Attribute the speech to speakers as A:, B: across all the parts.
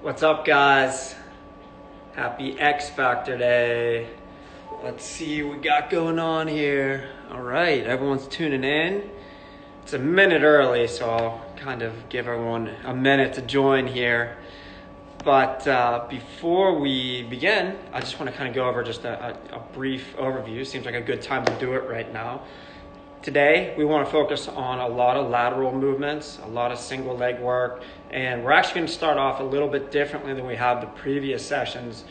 A: What's up, guys? Happy X Factor Day. Let's see what we got going on here. All right, everyone's tuning in. It's a minute early, so I'll kind of give everyone a minute to join here. But before we begin, I just want to kind of go over just a brief overview. Seems like a good time to do it right now. Today, we want to focus on a lot of lateral movements, a lot of single leg work, and we're actually going to start off a little bit differently than we have the previous sessions.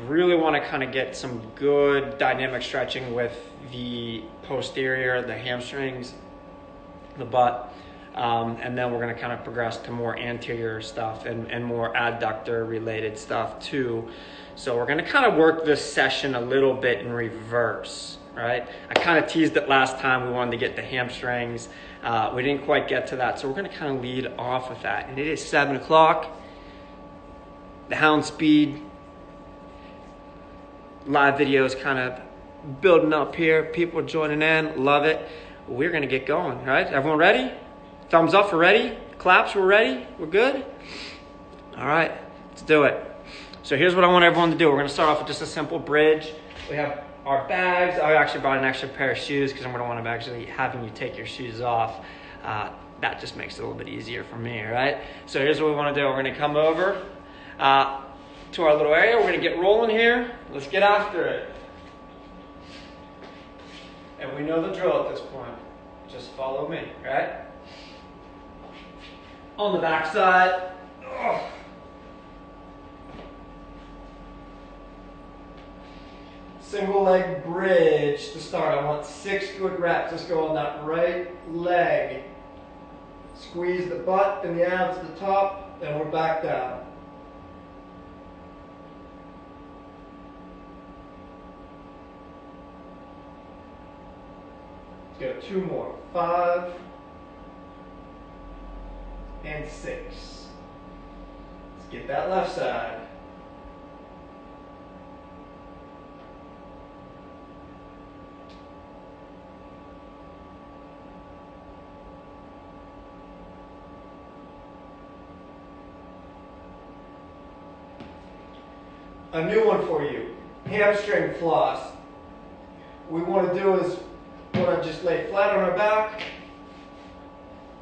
A: Really want to kind of get some good dynamic stretching with the posterior, the hamstrings, the butt, and then we're going to kind of progress to more anterior stuff and more adductor related stuff too. So we're going to kind of work this session a little bit in reverse. Right? I kind of teased it last time. We wanted to get the hamstrings. We didn't quite get to that, so we're going to kind of lead off with that. And it is 7 o'clock. The Hound speed live video is kind of building up here. People joining in. Love it. We're going to get going, right? Everyone ready? Thumbs up for ready? Claps, we're ready? We're good? All right, let's do it. So here's what I want everyone to do. We're going to start off with just a simple bridge. We have our bags. I actually brought an extra pair of shoes because I'm going to want to actually having you take your shoes off. That just makes it a little bit easier for me, right? So here's what we want to do. We're going to come over to our little area. We're going to get rolling here. Let's get after it. And we know the drill at this point. Just follow me, right? On the back side. Oh. Single leg bridge to start. I want 6 good reps. Let's go on that right leg. Squeeze the butt and the abs at the top, and we're back down. Let's go 2 more. 5 and 6. Let's get that left side. A new one for you, hamstring floss. What we want to do is we want to just lay flat on our back,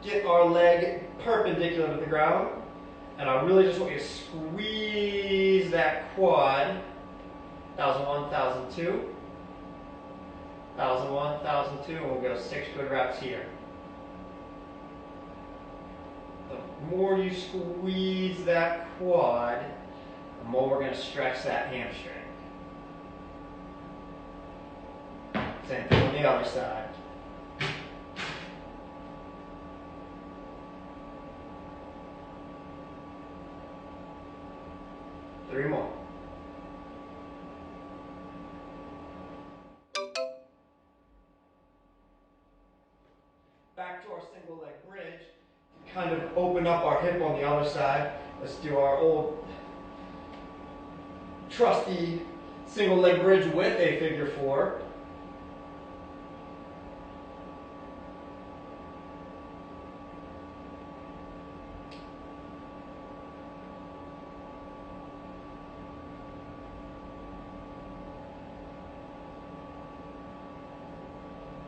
A: get our leg perpendicular to the ground, and I really just want you to squeeze that quad. 1001, 1002, 1001, 1002, and we'll go 6 good reps here. The more you squeeze that quad, the more we're going to stretch that hamstring. Same thing on the other side. Three more. Back to our single leg bridge. Kind of open up our hip on the other side. Let's do our old trusty single leg bridge with a figure 4.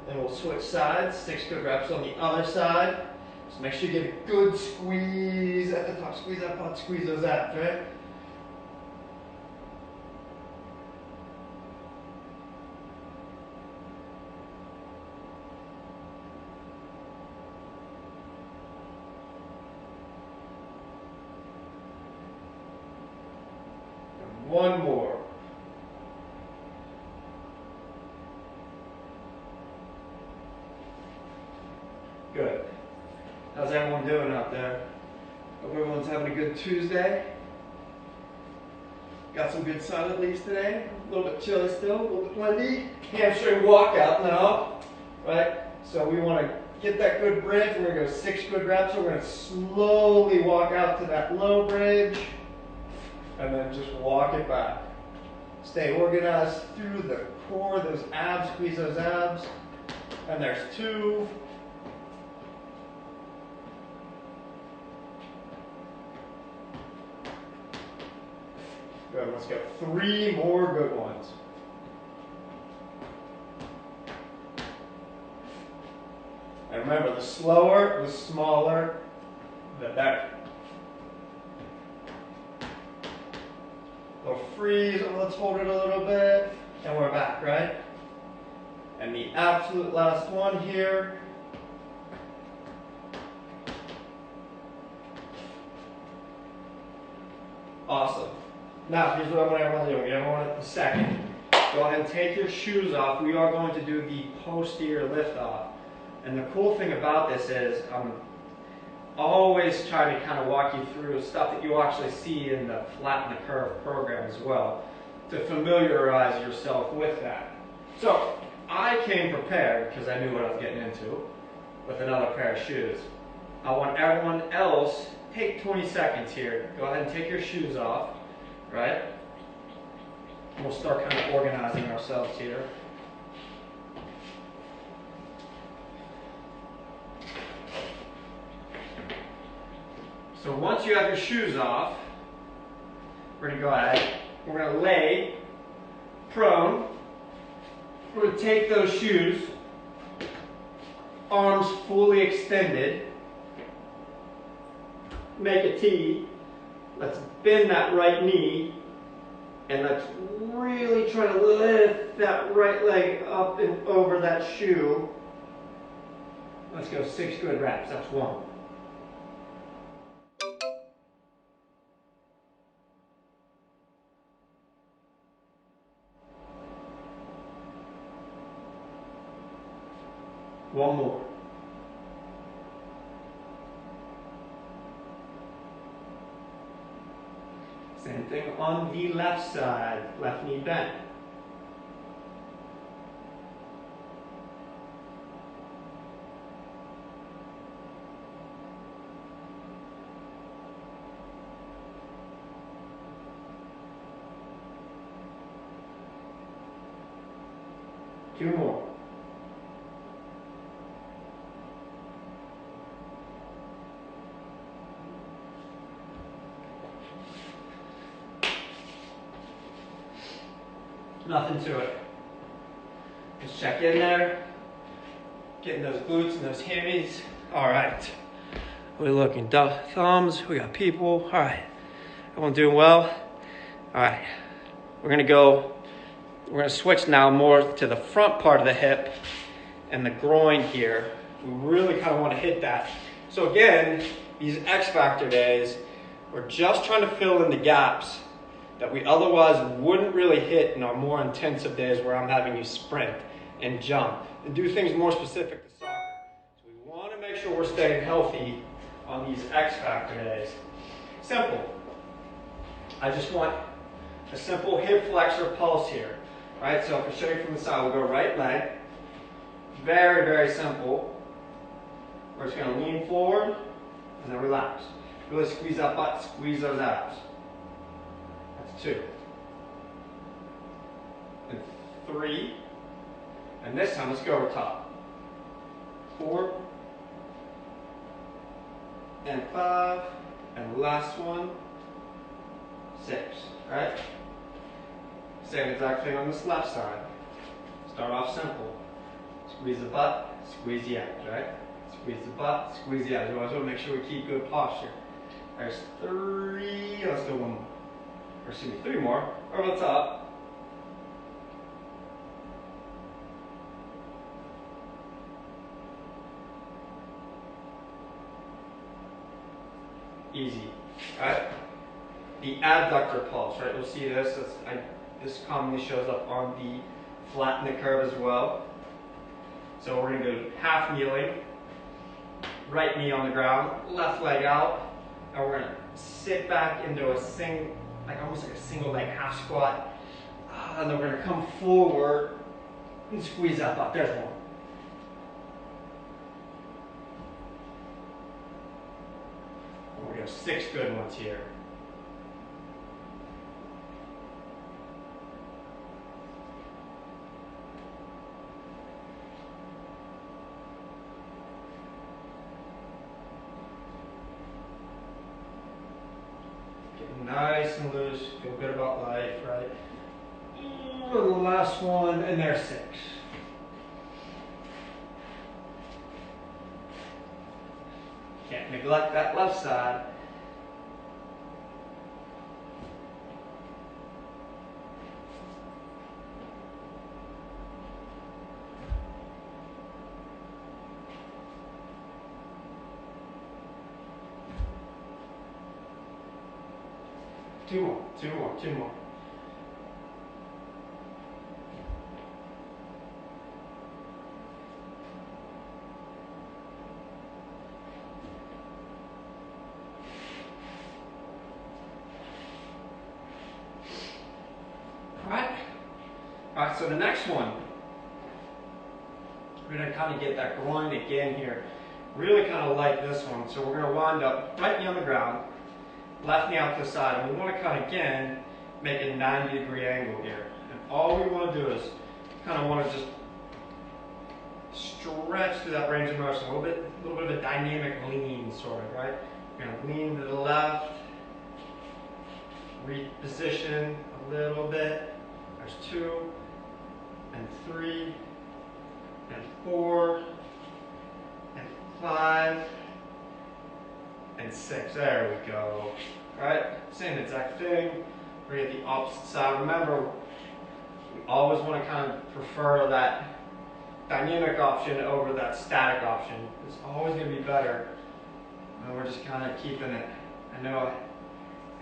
A: Then we'll switch sides, 6 good reps on the other side. So make sure you get a good squeeze at the top, squeeze that butt, squeeze those abs, right? One more. Good. How's everyone doing out there? Hope everyone's having a good Tuesday. Got some good solid leaves today. A little bit chilly still, a little bit windy. Hamstring walkout now, right? So we want to get that good bridge. We're going to go 6 good reps. We're going to slowly walk out to that low bridge. And then just walk it back. Stay organized through the core, those abs, squeeze those abs. And there's 2. Good, let's go. 3 more good ones. And remember, the slower, the smaller, the better. We'll freeze, and let's hold it a little bit, and we're back, right? And the absolute last one here. Awesome. Now, here's what I want everyone to do. We have everyone at the second. Go ahead and take your shoes off. We are going to do the posterior lift off. And the cool thing about this is I'm always trying to kind of walk you through stuff that you actually see in the Flatten the Curve program as well, to familiarize yourself with that. So I came prepared because I knew what I was getting into with another pair of shoes. I want everyone else, take 20 seconds here. Go ahead and take your shoes off, right? And we'll start kind of organizing ourselves here. So once you have your shoes off, we're going to go ahead, we're going to lay prone. We're going to take those shoes, arms fully extended, make a T. Let's bend that right knee, and let's really try to lift that right leg up and over that shoe. Let's go 6 good reps. That's 1. One more. Same thing on the left side, left knee bent. Two more. Nothing to it. Just check in there. Getting those glutes and those hammies. All right. We're looking thumbs. We got people. All right. Everyone doing well? All right. We're gonna switch now more to the front part of the hip and the groin here. We really kind of want to hit that. So again, these X Factor days, we're just trying to fill in the gaps that we otherwise wouldn't really hit in our more intensive days where I'm having you sprint and jump and do things more specific to soccer. So we want to make sure we're staying healthy on these X Factor days. Simple. I just want a simple hip flexor pulse here. Right, so if I show you from the side, we'll go right leg. Very, very simple. We're just going to lean forward and then relax. Really squeeze that butt, squeeze those abs. That's 2. And 3. And this time, let's go over top. 4. And 5. And last one, 6. Right? Same exact thing on this left side. Start off simple. Squeeze the butt, squeeze the abs, right? Squeeze the butt, squeeze the abs. We always want to make sure we keep good posture. There's 3. Let's do 1 more. Or excuse me, 3 more. Over the top. Easy. Alright? The adductor pulse, right? You'll see this. This commonly shows up on the Flatten the Curve as well. So we're going to go half kneeling, right knee on the ground, left leg out, and we're going to sit back into a almost like a single leg half squat. And then we're going to come forward and squeeze that butt. There's 1. And we have 6 good ones here. nice and loose, feel good about life, right? The last one, and there's 6. Can't neglect that left side. Two more. All right, so the next one, we're gonna kind of get that groin again here. Really kind of like this one. So we're gonna wind up right knee on the ground, left knee out to the side, and we want to kind of, again, make a 90-degree angle here. And all we want to do is kind of want to just stretch through that range of motion, a little bit of a dynamic lean, sort of, right? We're going to lean to the left, reposition a little bit. There's 2, and 3, and 4, and 5, and 6. There we go. All right, same exact thing. We're at the opposite side. Remember, we always want to kind of prefer that dynamic option over that static option. It's always going to be better. And we're just kind of keeping it. I know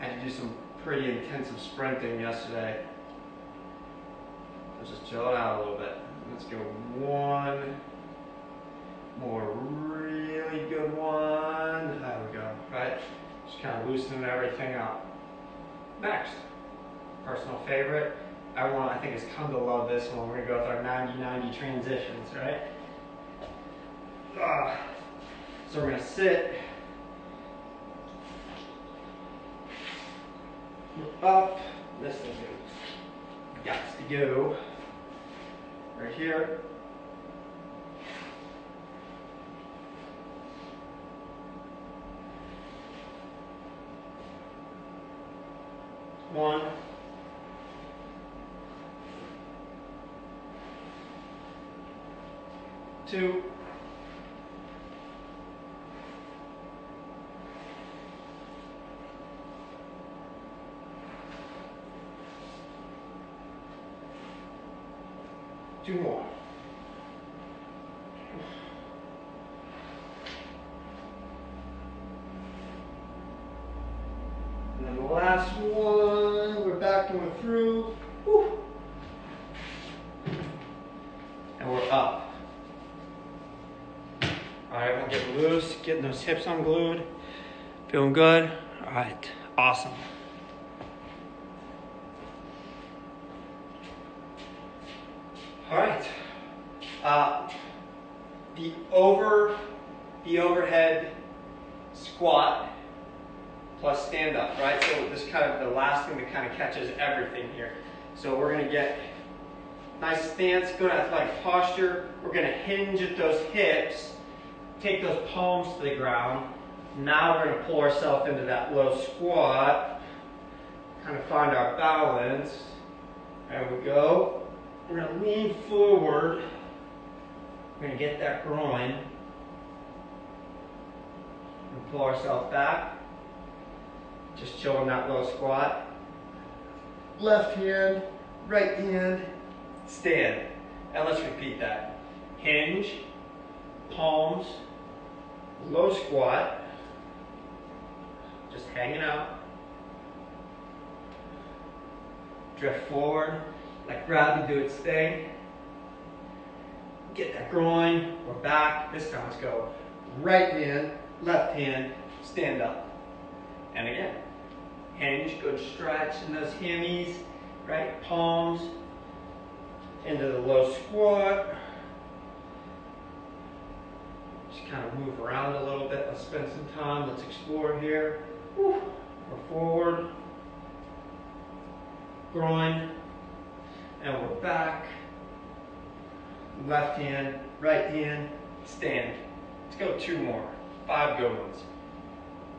A: I had to do some pretty intensive sprinting yesterday. Let's just chill it out a little bit. Let's go 1 more really good one. There we go, right? Just kind of loosening everything up. Next, personal favorite. Everyone, I think, has come to love this one. We're going to go with our 90-90 transitions, right? So we're going to sit. We're up. This thing got to go right here. One, 2, 2 more. And then the last one, we're back going through. Woo. And we're up. All right, we'll get loose, getting those hips unglued. Feeling good? All right, awesome. All right. The overhead squat plus stand up, right? So this is kind of the last thing that kind of catches everything here. So we're going to get nice stance, good athletic posture. We're going to hinge at those hips, take those palms to the ground. Now we're going to pull ourselves into that low squat, kind of find our balance. There we go. We're going to lean forward. We're going to get that groin. And pull ourselves back. Just chill in that low squat. Left hand, right hand, stand. And let's repeat that. Hinge, palms, low squat. Just hanging out. Drift forward. Let gravity do its thing. Get that groin. We're back. This time let's go right hand, left hand, stand up. And again, hinge, good stretch in those hammies, right? Palms into the low squat. Just kind of move around a little bit. Let's spend some time. Let's explore here. We're forward. Groin. And we're back. Left hand, right hand, stand. Let's go 2 more. 5 good ones.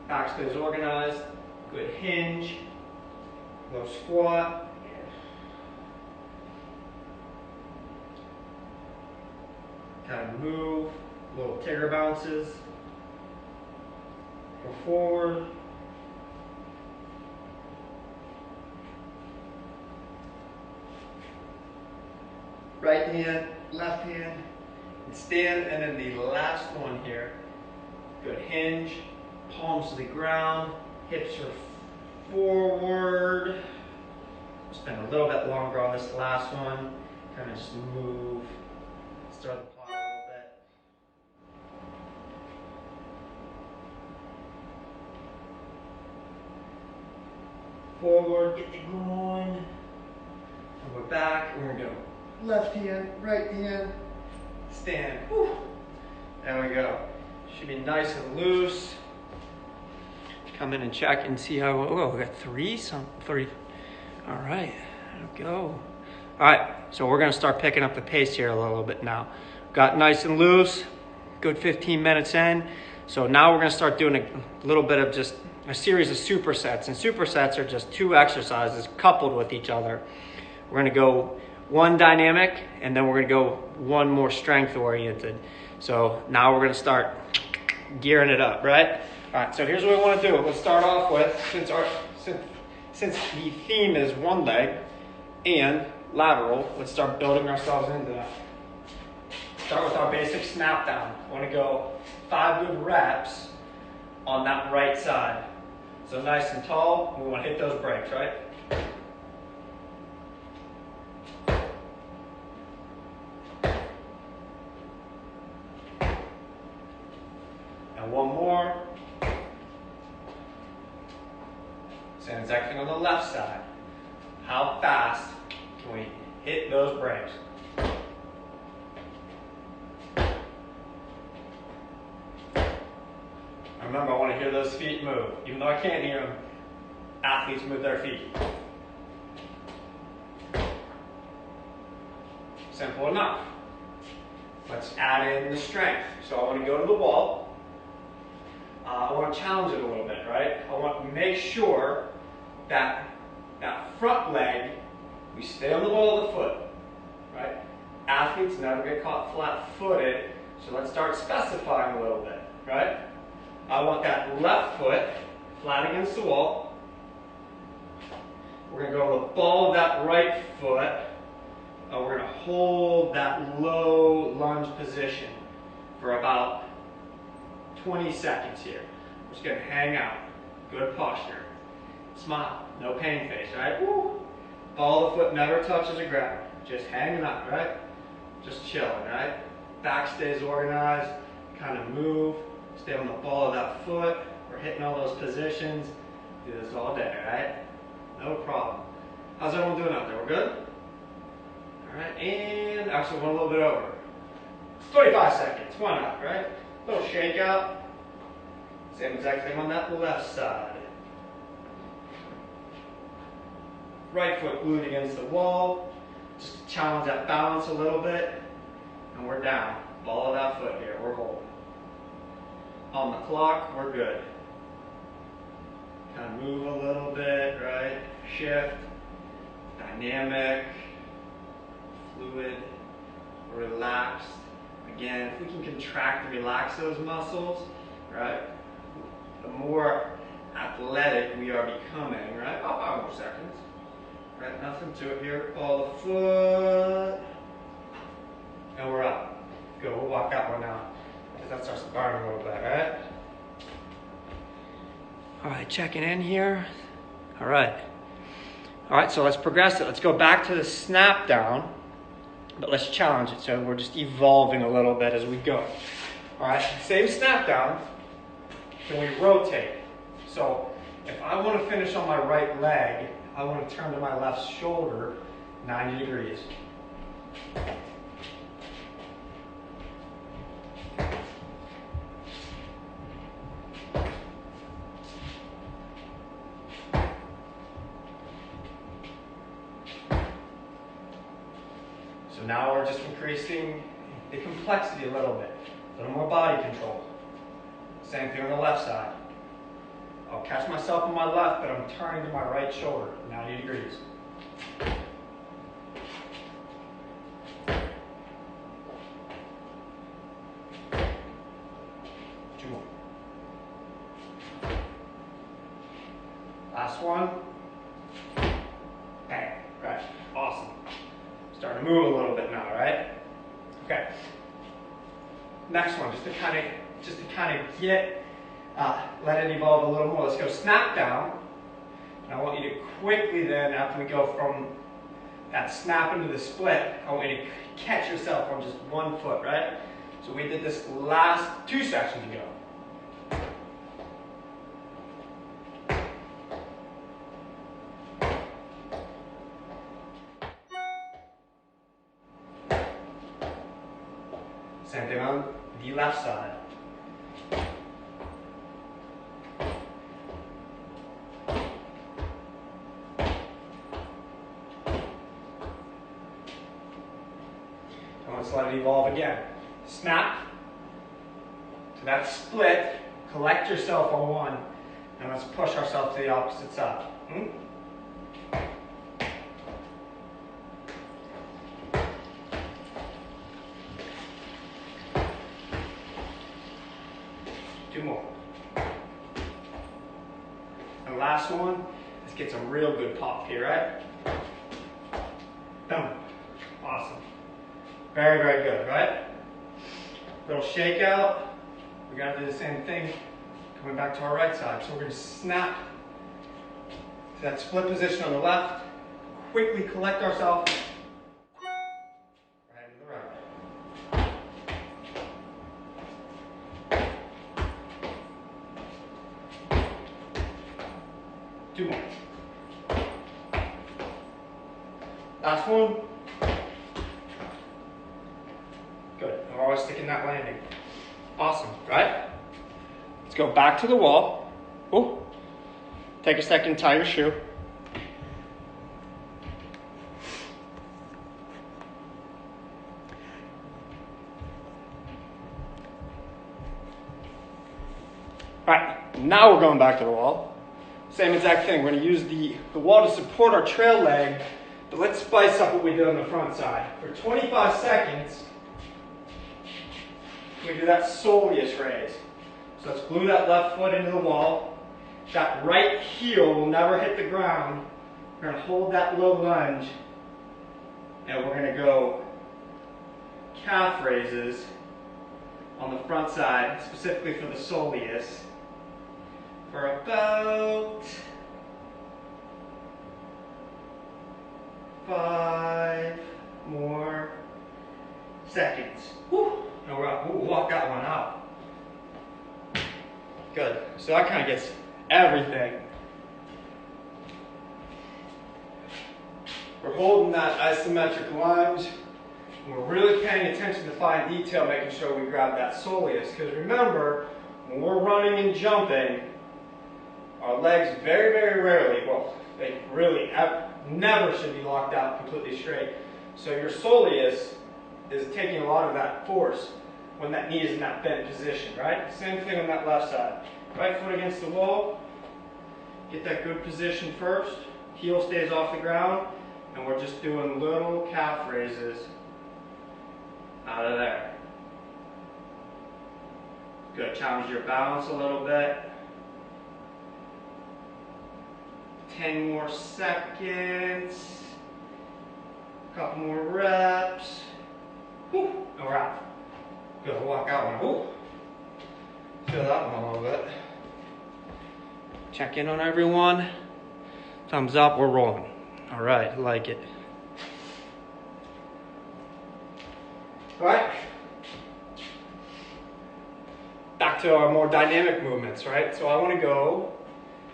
A: Back stays organized. Good hinge. Low squat. Kind of move, little Tigger bounces. Go forward. Right hand, left hand, and stand, and then the last one here. Good hinge, palms to the ground, hips are forward. Spend a little bit longer on this last one. Kind of just move, start the plot a little bit. Forward, get the going. And we're back, and we're gonna go left hand, right hand, stand. Whew. There we go. Should be nice and loose. Come in and check and see how. Oh, we got three. All right, there we go. All right, so we're gonna start picking up the pace here a little bit now. Got nice and loose. Good 15 minutes in. So now we're gonna start doing a little bit of just a series of supersets, and supersets are just 2 exercises coupled with each other. We're gonna go 1 dynamic, and then we're gonna go 1 more strength oriented. So now we're gonna start gearing it up, right? All right, so here's what we wanna do. Let's start off with, since the theme is 1 leg and lateral, let's start building ourselves into that. Start with our basic snap down. I wanna go 5 good reps on that right side. So nice and tall, and we wanna hit those breaks, right? And 1 more. Same exact thing on the left side. How fast can we hit those breaks? Remember, I want to hear those feet move. Even though I can't hear them, athletes move their feet. Simple enough. Let's add in the strength. So I want to go to the wall. I want to challenge it a little bit, right? I want to make sure that that front leg, we stay on the ball of the foot, right? Athletes never get caught flat-footed, so let's start specifying a little bit, right? I want that left foot flat against the wall. We're going to go to the ball of that right foot. We're going to hold that low lunge position for about 20 seconds here. We're just going to hang out. Good posture. Smile. No pain face, right? Woo. Ball of the foot never touches the ground. Just hanging out, right? Just chilling, right? Back stays organized. Kind of move. Stay on the ball of that foot. We're hitting all those positions. Do this all day, right? No problem. How's everyone doing out there? We're good? All right, and actually went a little bit over. 25 seconds. Why not, right? Little shake out. Same exact thing on that left side. Right foot glued against the wall. Just to challenge that balance a little bit. And we're down. Ball of that foot here. We're holding. On the clock, we're good. Kind of move a little bit, right? Shift. Dynamic. Fluid. Relaxed. Again, if we can contract and relax those muscles, right? The more athletic we are becoming, right? Oh, 5 more seconds. Right, nothing to it here. Ball the foot. And we're up. Good, we'll walk that one out. Because that starts to burn a little bit, right? All right, checking in here. All right. All right, so let's progress it. Let's go back to the snap down, but let's challenge it. So we're just evolving a little bit as we go. All right, same snap down. Can we rotate? So if I want to finish on my right leg, I want to turn to my left shoulder 90 degrees. So now we're just increasing the complexity a little bit. A little more body control. Same thing on the left side. I'll catch myself on my left, but I'm turning to my right shoulder, 90 degrees. Two more. Last one. Bang. Right. Awesome. Starting to move a little bit now, right? Okay. Next one, just to kind of get, let it evolve a little more. Let's go snap down. And I want you to quickly then, after we go from that snap into the split, I want you to catch yourself on just one foot, right? So we did this last 2 sections ago. Same thing on the left side. And let's let it evolve again. Snap to that split, collect yourself on one, and let's push ourselves to the opposite side. Two more. And last one, let's get some real good pop here, right? Boom. Awesome. Very, very good, right? Little shake out. We gotta do the same thing coming back to our right side. So we're gonna snap to that split position on the left, quickly collect ourselves, right into the right. Two more. Last one. Good. We're always sticking that landing. Awesome, right? Let's go back to the wall. Oh, take a second, tie your shoe. All right, now we're going back to the wall. Same exact thing. We're going to use the wall to support our trail leg, but let's spice up what we did on the front side. For 25 seconds, we do that soleus raise. So let's glue that left foot into the wall. That right heel will never hit the ground. We're going to hold that low lunge, and we're going to go calf raises on the front side, specifically for the soleus, for about 5 more seconds. Woo. And we'll walk that one out. Good. So that kind of gets everything. We're holding that isometric lunge. And we're really paying attention to fine detail, making sure we grab that soleus. Because remember, when we're running and jumping, our legs very, very rarely, well, they really never should be locked out completely straight. So your soleus is taking a lot of that force when that knee is in that bent position, right? Same thing on that left side. Right foot against the wall. Get that good position first. Heel stays off the ground. And we're just doing little calf raises out of there. Good. Challenge your balance a little bit. 10 more seconds. A couple more reps. Whew. And we're out. Good. We'll walk out one. Ooh. Feel that one a little bit. Check in on everyone. Thumbs up. We're rolling. All right. Like it. All right. Back to our more dynamic movements, right? So I want to go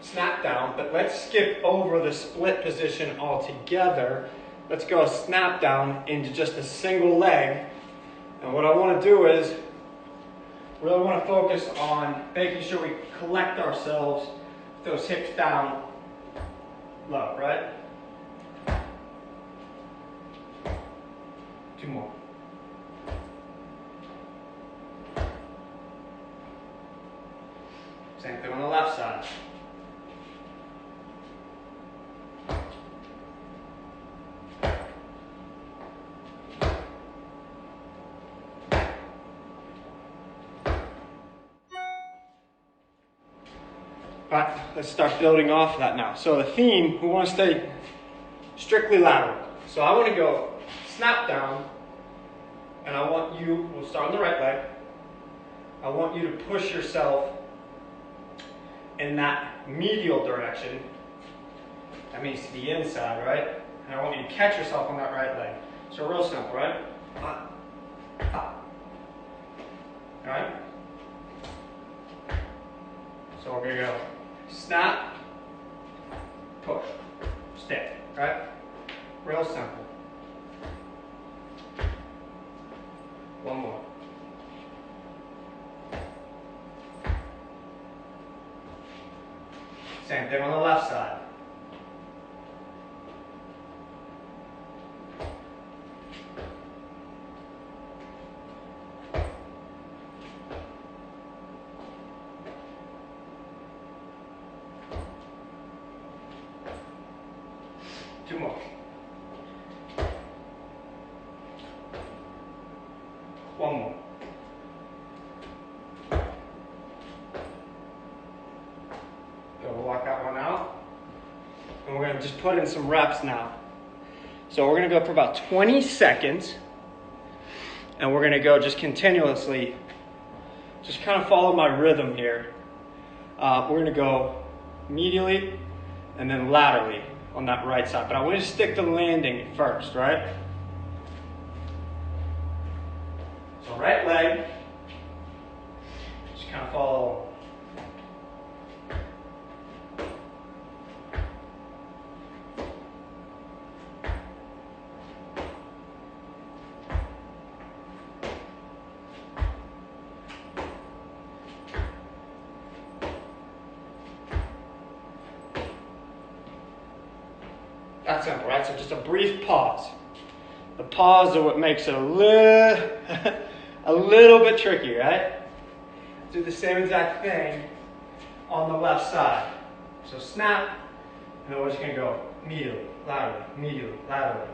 A: snap down, but let's skip over the split position altogether. Let's go snap down into just a single leg. And what I want to do is really want to focus on making sure we collect ourselves with those hips down low, right? 2 more. Same thing on the left side. All right, let's start building off of that now. So the theme, we want to stay strictly lateral. So I want to go snap down, and I want you, we'll start on the right leg. I want you to push yourself in that medial direction. That means to the inside, right? And I want you to catch yourself on that right leg. So real simple, right? Up, up. All right? So we're gonna go snap, push, stay, right? Real simple. One more. Same thing on the left side. Two more. One more. Go walk that one out. And we're going to just put in some reps now. So we're going to go for about 20 seconds. And we're going to go just continuously. Just kind of follow my rhythm here. We're going to go medially and then laterally on that right side. But I want to stick to landing first, right? So right leg, just kind of follow. That's simple, right? So just a brief pause. The pause is what makes it a little bit tricky, right? Do the same exact thing on the left side. So snap, and then we're just gonna go medially, laterally, laterally.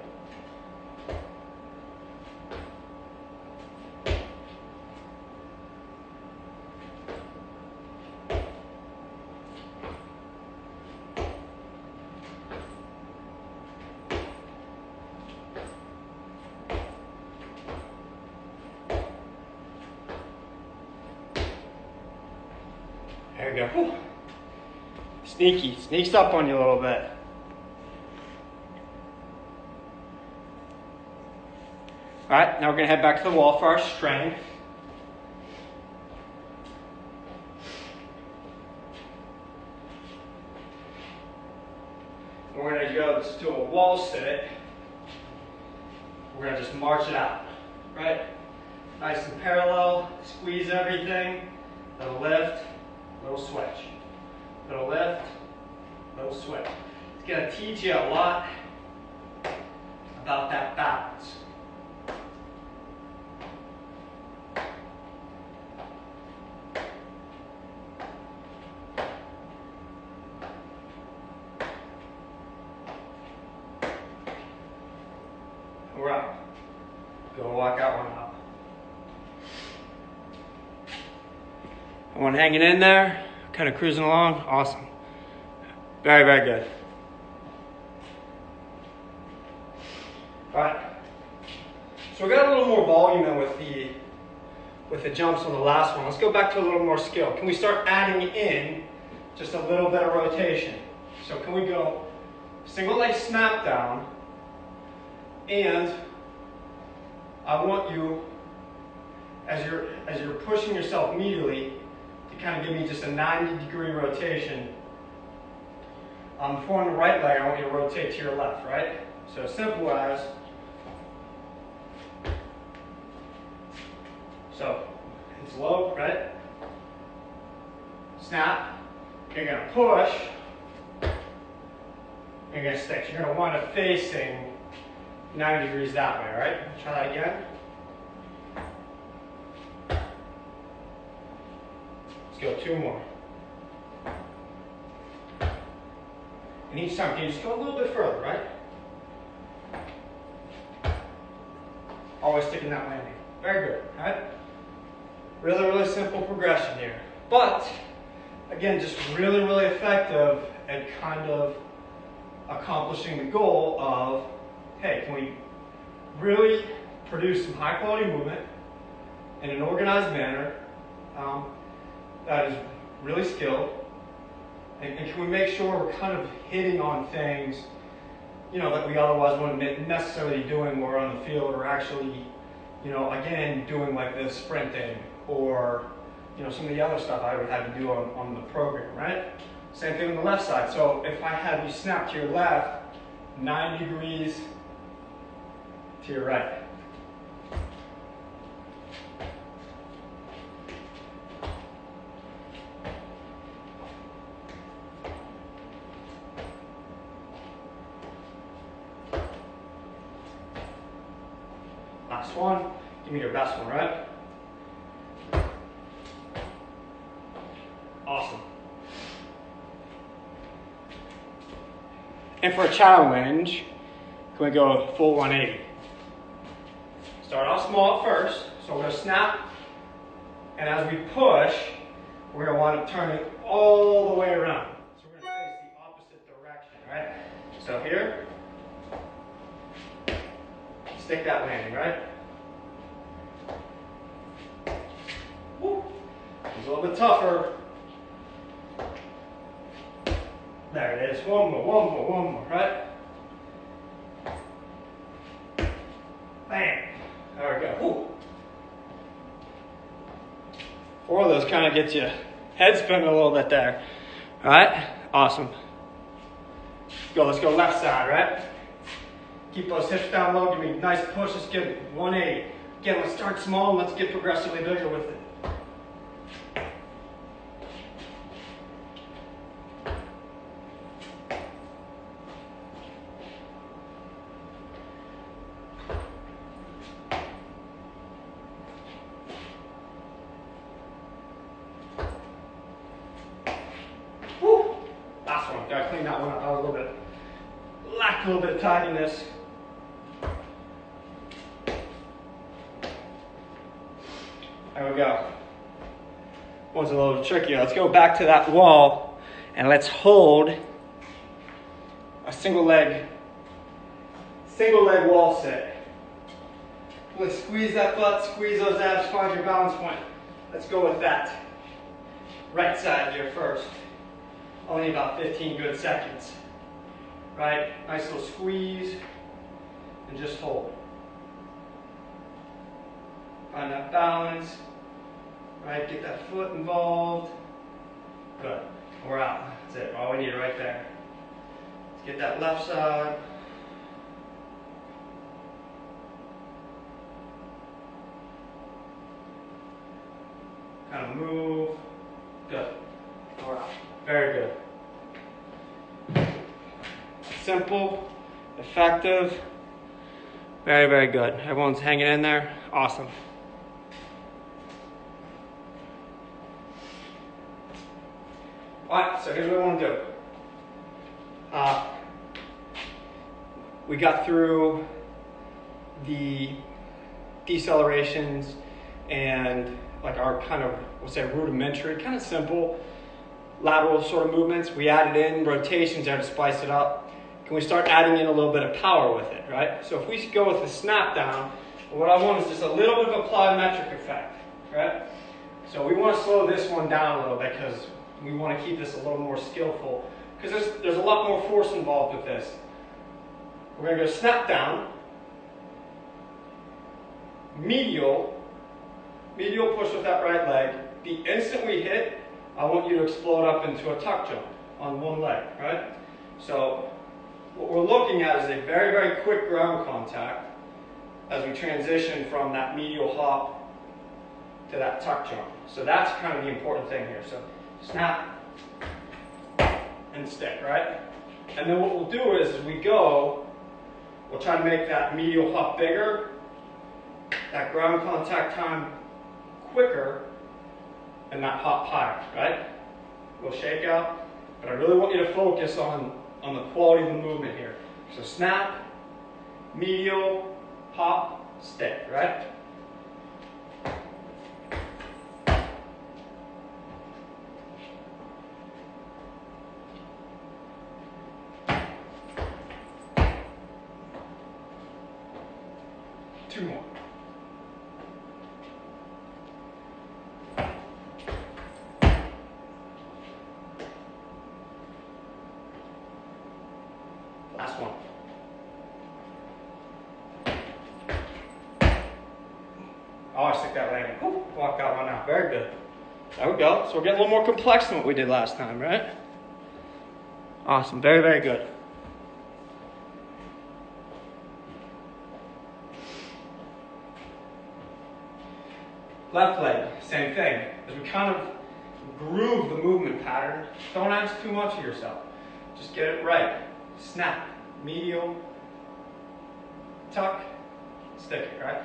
A: There we go. Whew. Sneaks up on you a little bit. All right, now we're gonna head back to the wall for our strength. And we're gonna go just do a wall sit. We're gonna just march it out, right? Nice and parallel, squeeze everything, little lift, little switch. Little lift, little switch. It's going to teach you a lot about that balance. We're up. Go walk that one out. One hanging in there, kind of cruising along. Awesome. Very, very good. All right. So we got a little more volume in with the jumps on the last one. Let's go back to a little more skill. Can we start adding in just a little bit of rotation? So can we go single leg snap down, and I want you, as you're pushing yourself medially, kind of give me just a 90-degree rotation. Before on the right leg, I want you to rotate to your left, right? So simple as, so it's low, right? Snap, you're gonna push, you're gonna stick. You're gonna want it facing 90 degrees that way, right? Try that again. Go two more. And each time, can you just go a little bit further, right? Always sticking that landing. Very good, right? Really, really simple progression here. But Again, just really, really effective at kind of accomplishing the goal of, hey, can we really produce some high quality movement in an organized manner that is really skilled, and can we make sure we're kind of hitting on things, you know, that we otherwise wouldn't necessarily doing when we're on the field, or actually, you know, again, doing like this sprinting, or, you know, some of the other stuff I would have to do on the program, right? Same thing on the left side. So if I have you snap to your left, 90 degrees to your right. Last one. Give me your best one, right? Awesome. And for a challenge, can we go full 180? Start off small at first. So we're going to snap, and as we push, we're going to want to turn it all the way around. So we're going to face the opposite direction, right? So here, stick that landing, right? Woo. It's a little bit tougher. There it is. One more, right? Bam. There we go. Woo. 4 of those kind of gets you head spinning a little bit there. All right? Awesome. Let's go left side, right? Keep those hips down low. Give me a nice push. Let's get 180. Again, let's start small and let's get progressively bigger with it. Gotta clean that one up. That was a little bit, lacked a little bit of tidiness. There we go. One's a little trickier. Let's go back to that wall and let's hold a single leg wall sit. Let's squeeze that butt, squeeze those abs, find your balance point. Let's go with that. Right side here first. Only about 15 good seconds. Right? Nice little squeeze and just hold. Find that balance. Right? Get that foot involved. Good. We're out. That's it. All we need right there. Let's get that left side. Kind of move. Good. We're out. Very good. Simple, effective, very, very good. Everyone's hanging in there. Awesome. All right, so here's what we want to do. We got through the decelerations and like our kind of, we'll say rudimentary, kind of simple lateral sort of movements. We added in rotations there to spice it up. Can we start adding in a little bit of power with it, right? So if we go with the snap down, what I want is just a little bit of a plyometric effect, right? So we want to slow this one down a little bit because we want to keep this a little more skillful, because there's a lot more force involved with this. We're going to go snap down, medial push with that right leg. The instant we hit, I want you to explode up into a tuck jump on one leg, right? So what we're looking at is a very, very quick ground contact as we transition from that medial hop to that tuck jump. So that's kind of the important thing here. So snap and stick, right? And then what we'll do is, as we go, we'll try to make that medial hop bigger, that ground contact time quicker, and that hop higher, right? We'll shake out, but I really want you to focus on the quality of the movement here. So snap, medial, hop, stick, right? 2 more. Last one. Oh, I stick that landing. Woo, walk that one out. Very good. There we go. So we're getting a little more complex than what we did last time, right? Awesome. Very, very good. Left leg, same thing. As we kind of groove the movement pattern, don't ask too much of yourself. Just get it right. Snap, medial, tuck, stick it, right?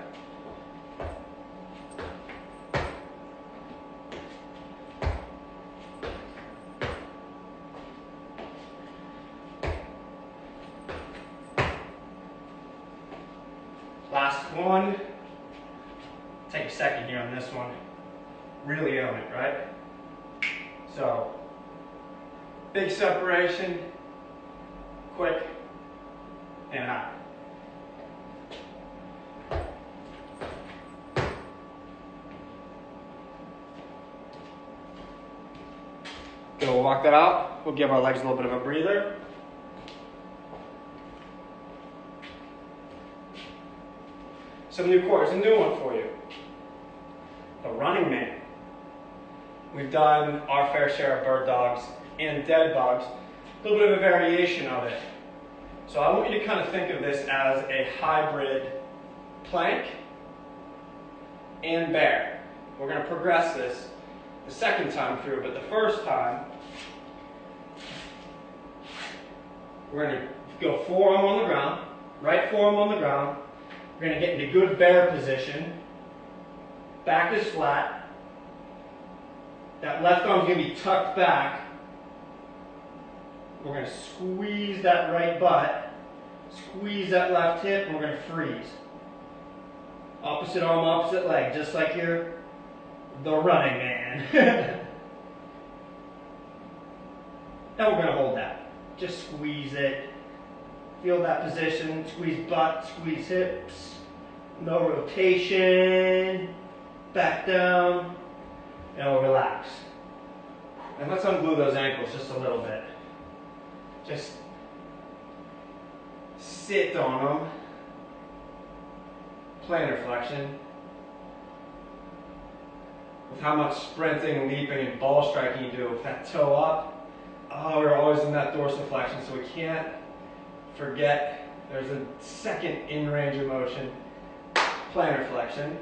A: Last one. Take a second here on this one. Really own it, right? So, big separation, quick, and out. Good, we'll walk that out. We'll give our legs a little bit of a breather. Some new core. Here's a new one for you. The running man. We've done our fair share of bird dogs and dead bugs. A little bit of a variation of it. So I want you to kind of think of this as a hybrid plank and bear. We're going to progress this the second time through, but the first time, we're going to go forearm on the ground, right forearm on the ground. We're going to get into good bear position. Back is flat. That left arm is going to be tucked back. We're going to squeeze that right butt, squeeze that left hip, and we're going to freeze. Opposite arm, opposite leg, just like you're the running man. Now we're going to hold that. Just squeeze it. Feel that position. Squeeze butt, squeeze hips. No rotation. Back down. And we'll relax. And let's unglue those ankles just a little bit. Just sit on them. Plantar flexion. With how much sprinting, leaping, and ball striking you do with that toe up. Oh, we're always in that dorsiflexion, so we can't forget there's a second in range of motion. Plantar flexion.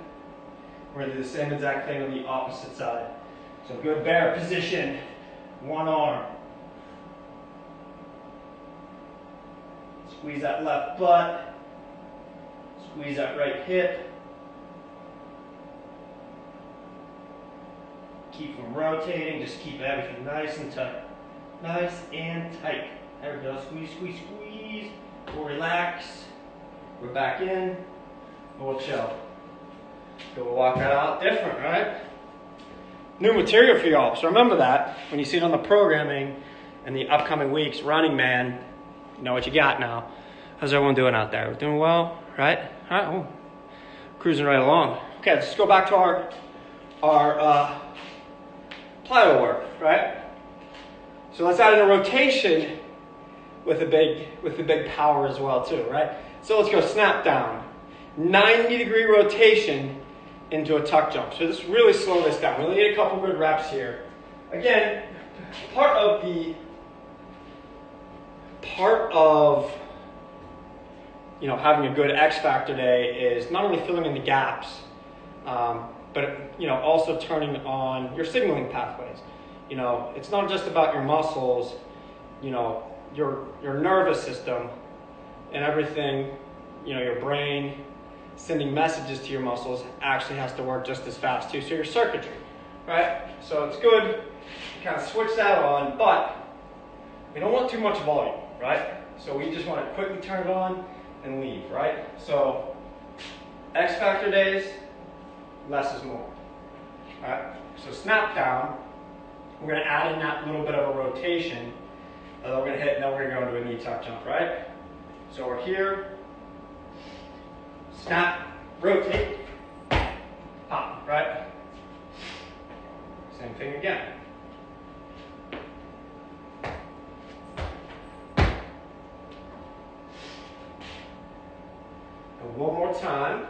A: We're going to do the same exact thing on the opposite side. So good bear position. One arm. Squeeze that left butt. Squeeze that right hip. Keep them rotating. Just keep everything nice and tight. Nice and tight. There we go. Squeeze, squeeze, squeeze. We'll relax. We're back in. We'll chill. So we'll walk that out different, right? New material for y'all. So remember that when you see it on the programming in the upcoming weeks. Running man, you know what you got now. How's everyone doing out there? We're doing well, right? All right, oh, cruising right along. Okay, let's go back to our plyo work, right? So let's add in a rotation with a big power as well too, right? So let's go snap down. 90-degree rotation into a tuck jump. So just really slow this down. We only need a couple good reps here. Again, part of having a good X Factor day is not only filling in the gaps, but also turning on your signaling pathways. It's not just about your muscles, your nervous system and everything, your brain sending messages to your muscles actually has to work just as fast too. So your circuitry, right? So it's good to kind of switch that on, but we don't want too much volume, right? So we just want to quickly turn it on and leave, right? So X Factor days, less is more. All right, so snap down. We're going to add in that little bit of a rotation. And then we're going to hit, and then we're going to go into a knee tuck jump, right? So we're here. Snap, rotate, pop, right? Same thing again. And one more time,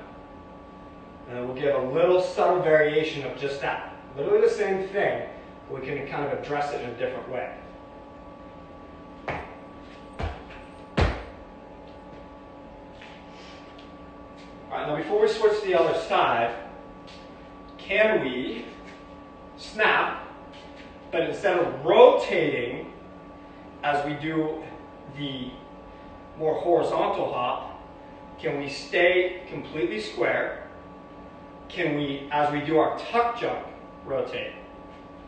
A: and then we'll give a little subtle variation of just that. Literally the same thing, but we can kind of address it in a different way. All right, now before we switch to the other side, can we snap, but instead of rotating as we do the more horizontal hop, can we stay completely square? Can we, as we do our tuck jump, rotate,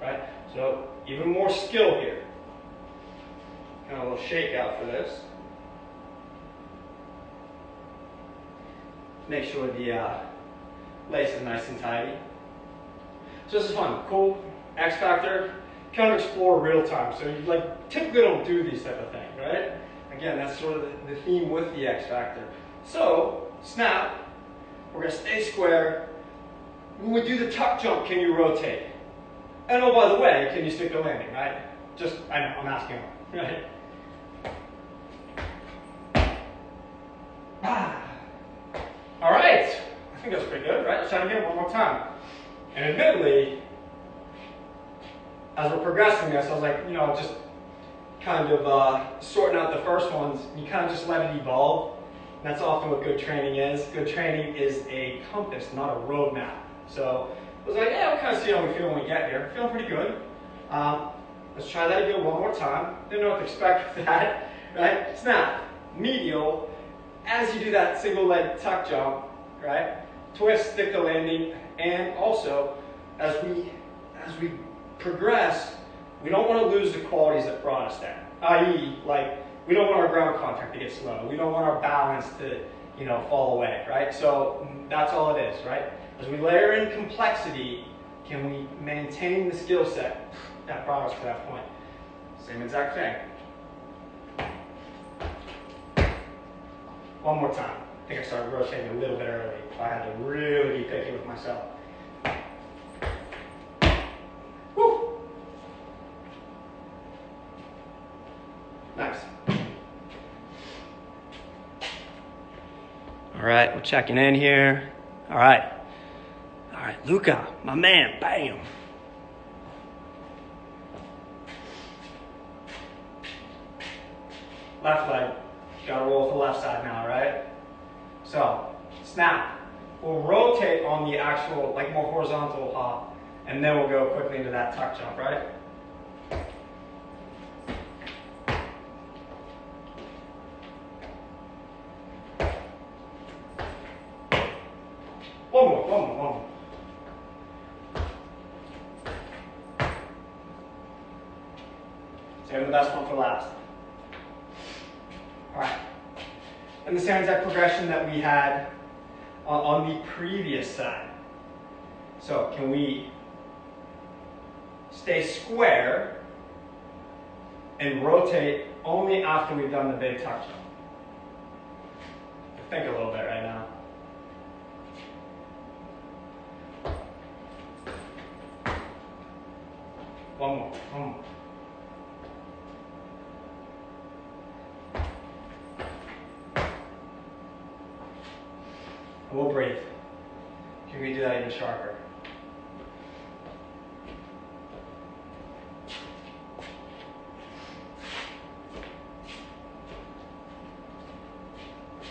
A: right? So even more skill here. Kind of a little shake out for this. Make sure the lace is nice and tidy. So this is fun, cool, X factor, kind of explore real time. So you typically don't do these type of things, right? Again, that's sort of the theme with the X factor. So, snap, we're gonna stay square. When we do the tuck jump, can you rotate? And oh, by the way, can you stick the landing, right? Just, I know, I'm asking, right? All right, I think that's pretty good, right? Let's try it again one more time. And admittedly, as we're progressing this, I was like, just kind of sorting out the first ones. You kind of just let it evolve. And that's often what good training is. Good training is a compass, not a roadmap. So I was like, yeah, we'll kind of see how we feel when we get here. Feeling pretty good. Let's try that again one more time. Didn't know what to expect with that, right? Snap, medial. As you do that single leg tuck jump, right? Twist, stick the landing, and also as we progress, we don't want to lose the qualities that brought us there. I.e., we don't want our ground contact to get slow. We don't want our balance to, fall away, right? So that's all it is, right? As we layer in complexity, can we maintain the skill set that brought us to that point? Same exact thing. One more time. I think I started rotating a little bit early. I had to really be picky with myself. Woo! Nice. All right, we're checking in here. All right, Luca, my man, bam. Left leg. Gotta roll with the left side now, right? So, snap. We'll rotate on the actual, more horizontal hop, and then we'll go quickly into that tuck jump, right? One more. Save the best one for last. All right, and the same exact progression that we had on the previous side. So can we stay square and rotate only after we've done the big tuck jump? Think a little bit right now. One more. We'll breathe. Can we do that even sharper?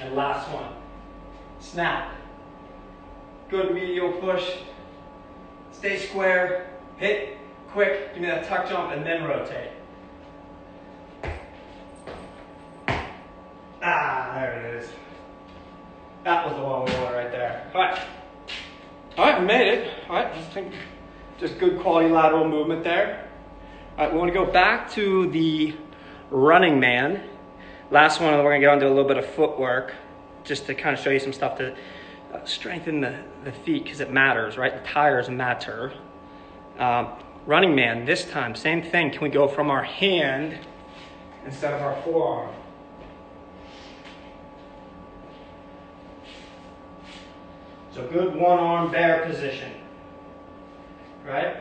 A: And last one. Snap. Good medial push. Stay square. Hit. Quick. Give me that tuck jump and then rotate. There it is. That was the one we wanted right there. All right, we made it. All right, I think just good quality lateral movement there. All right, we want to go back to the running man. Last one, we're going to get onto a little bit of footwork just to kind of show you some stuff to strengthen the feet because it matters, right? The tires matter. Running man, this time, same thing. Can we go from our hand instead of our forearm? So good one arm bear position, right?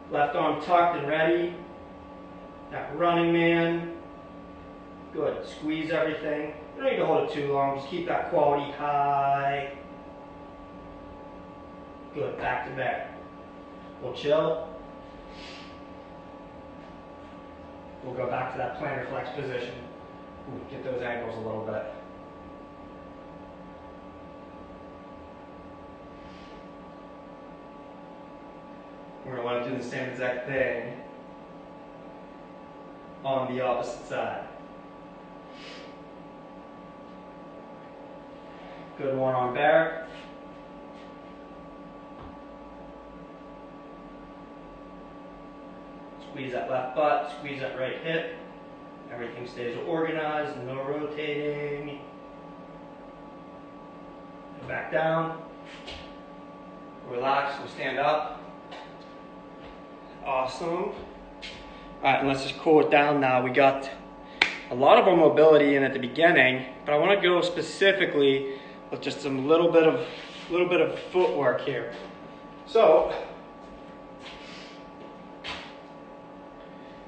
A: Left arm tucked and ready. That running man. Good. Squeeze everything. You don't need to hold it too long. Just keep that quality high. Good. Back to bear. We'll chill. We'll go back to that plantar flex position. Ooh, get those ankles a little bit. We're going to want to do the same exact thing on the opposite side. Good one arm bear. Squeeze that left butt, squeeze that right hip. Everything stays organized, no rotating. Go back down. Relax, we'll stand up. Awesome. All right, and let's just cool it down now. We got a lot of our mobility in at the beginning, but I want to go specifically with just some little bit of footwork here. So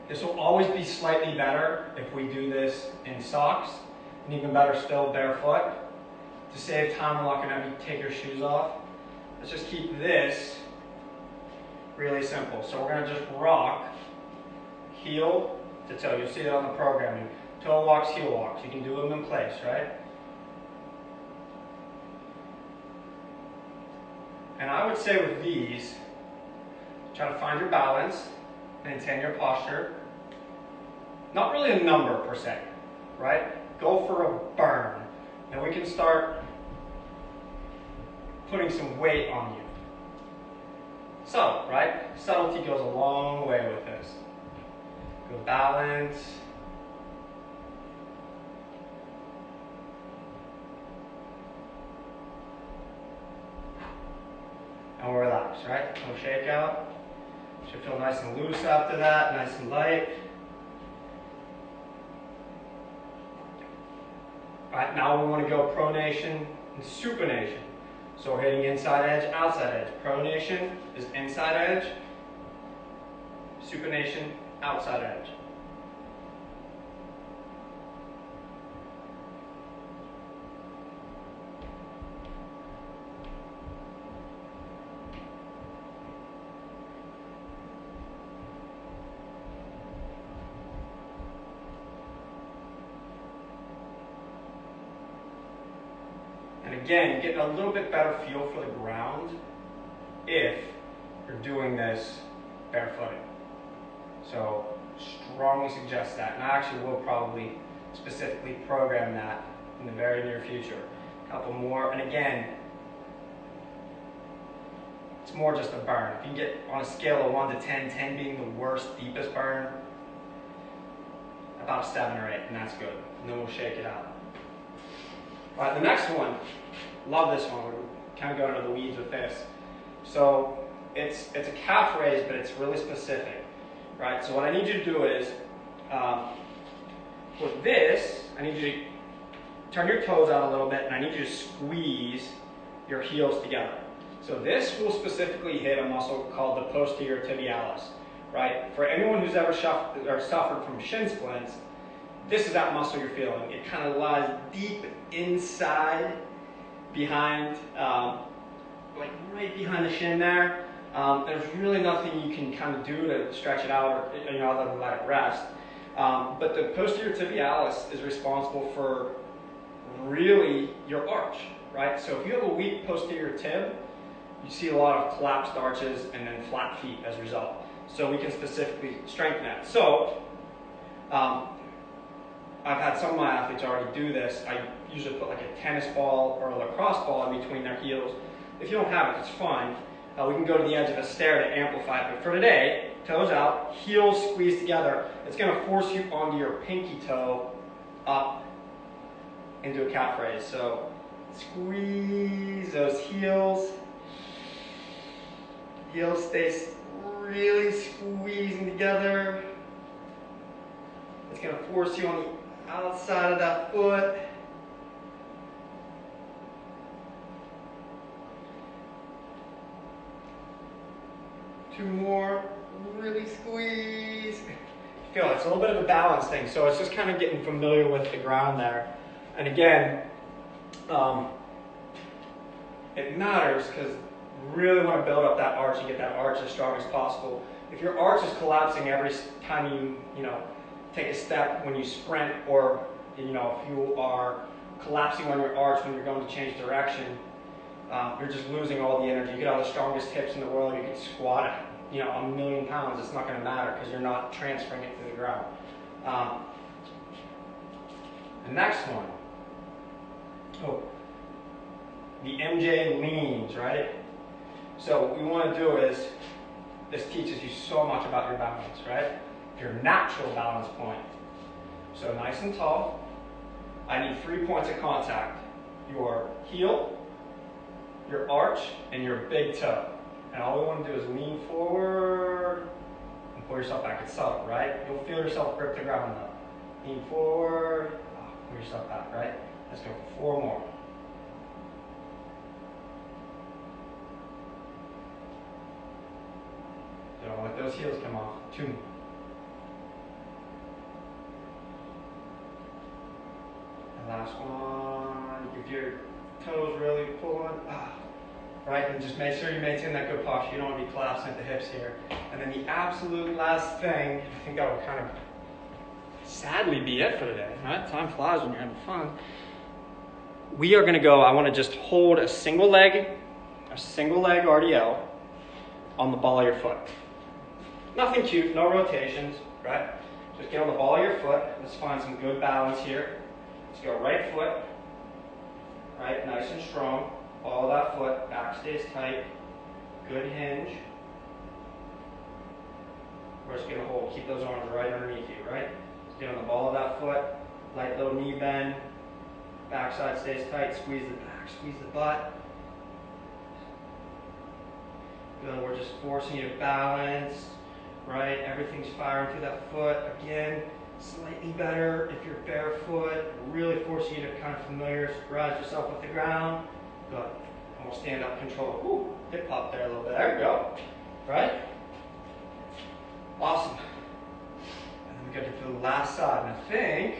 A: this will always be slightly better if we do this in socks, and even better still barefoot. To save time, I'm not going to have you take your shoes off. Let's just keep this really simple. So we're going to just rock heel to toe. You'll see that on the programming. Toe walks, heel walks. You can do them in place, right? And I would say with these, try to find your balance, maintain your posture. Not really a number per se, right? Go for a burn. Now we can start putting some weight on you. Subtle, right? Subtlety goes a long way with this. Good balance. And we'll relax, right? No shake out. Should feel nice and loose after that, nice and light. All right, now we want to go pronation and supination. So we're hitting inside edge, outside edge. Pronation is inside edge. Supination, outside edge. And again, you get a little bit better feel for the ground if you're doing this barefooted. So strongly suggest that. And I actually will probably specifically program that in the very near future. A couple more. And again, it's more just a burn. If you can get on a scale of 1 to 10, 10 being the worst, deepest burn, about a 7 or 8, and that's good. And then we'll shake it out. All right, the next one, love this one. We're kind of going into the weeds with this. So it's a calf raise, but it's really specific, right? So what I need you to do is, with this, I need you to turn your toes out a little bit, and I need you to squeeze your heels together. So this will specifically hit a muscle called the posterior tibialis, right? For anyone who's ever suffered from shin splints, this is that muscle you're feeling. It kind of lies deep inside, behind, like right behind the shin there. There's really nothing you can kind of do to stretch it out, or other than let it rest. But the posterior tibialis is responsible for really your arch, right? So if you have a weak posterior tib, you see a lot of collapsed arches and then flat feet as a result. So we can specifically strengthen that. So I've had some of my athletes already do this. I usually put like a tennis ball or a lacrosse ball in between their heels. If you don't have it, it's fine. We can go to the edge of a stair to amplify it. But for today, toes out, heels squeezed together. It's going to force you onto your pinky toe up into a calf raise. So squeeze those heels. Heels stay really squeezing together. It's going to force you on the outside of that foot. 2 more. Really squeeze. Feel it. It's a little bit of a balance thing, so it's just kind of getting familiar with the ground there. And again, it matters because you really want to build up that arch and get that arch as strong as possible. If your arch is collapsing every time you take a step when you sprint, or if you are collapsing on your arch when you're going to change direction, you're just losing all the energy. You could have the strongest hips in the world, you could squat it, 1,000,000 pounds, it's not going to matter because you're not transferring it to the ground. The next one, the MJ leans, right? So what we want to do is, this teaches you so much about your balance, right? Your natural balance point. So nice and tall. I need 3 points of contact. Your heel, your arch, and your big toe. And all we want to do is lean forward and pull yourself back. It's subtle, right? You'll feel yourself grip the ground though. Lean forward, pull yourself back, right? Let's go for 4 more. Don't let those heels come off. 2 more. And last one. If your toes really pulling, right? And just make sure you maintain that good posture. You don't want to be collapsing at the hips here. And then the absolute last thing, I think that will kind of sadly be it for today, right? Time flies when you're having fun. We are going to go, I want to just hold a single leg RDL on the ball of your foot. Nothing cute, no rotations, right? Just get on the ball of your foot. Let's find some good balance here. Let's go right foot, right? Nice and strong. Ball of that foot, back stays tight. Good hinge. We're just going to hold, keep those arms right underneath you, right? Just get on the ball of that foot, light little knee bend. Backside stays tight, squeeze the back, squeeze the butt. Good, we're just forcing you to balance, right? Everything's firing through that foot. Again, slightly better if you're barefoot. Really forcing you to kind of familiarize yourself with the ground. Good. And we'll stand up, control. Ooh, hip hop there a little bit. There we go. Right? Awesome. And then we got to do the last side. And I think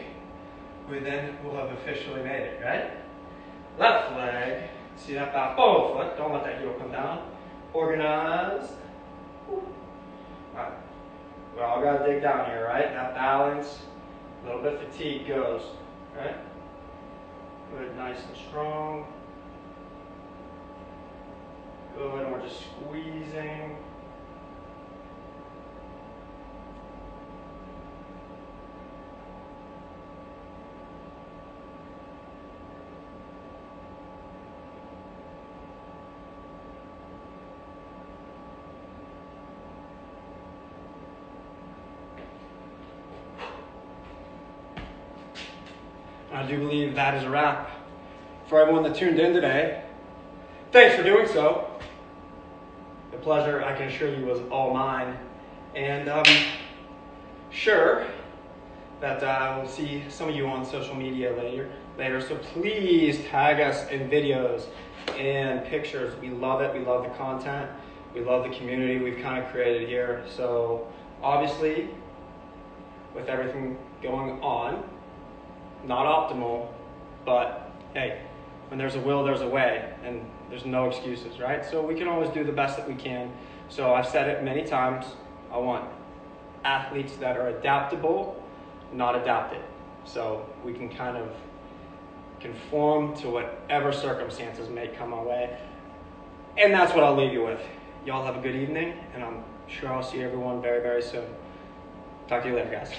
A: we then will have officially made it, right? Left leg. See that back forward foot. Don't let that heel come down. Organized. Alright. We all got to dig down here, right? That balance, a little bit of fatigue goes, right? Good, nice and strong. Good, and we're just squeezing. I do believe that is a wrap. For everyone that tuned in today, thanks for doing so. The pleasure, I can assure you, was all mine. And sure that I will see some of you on social media later. So please tag us in videos and pictures. We love it. We love the content. We love the community we've kind of created here. So obviously, with everything going on, not optimal, but hey, when there's a will, there's a way, and there's no excuses, right? So we can always do the best that we can. So I've said it many times, I want athletes that are adaptable, not adapted. So we can kind of conform to whatever circumstances may come our way. And that's what I'll leave you with. Y'all have a good evening, and I'm sure I'll see everyone very, very soon. Talk to you later, guys.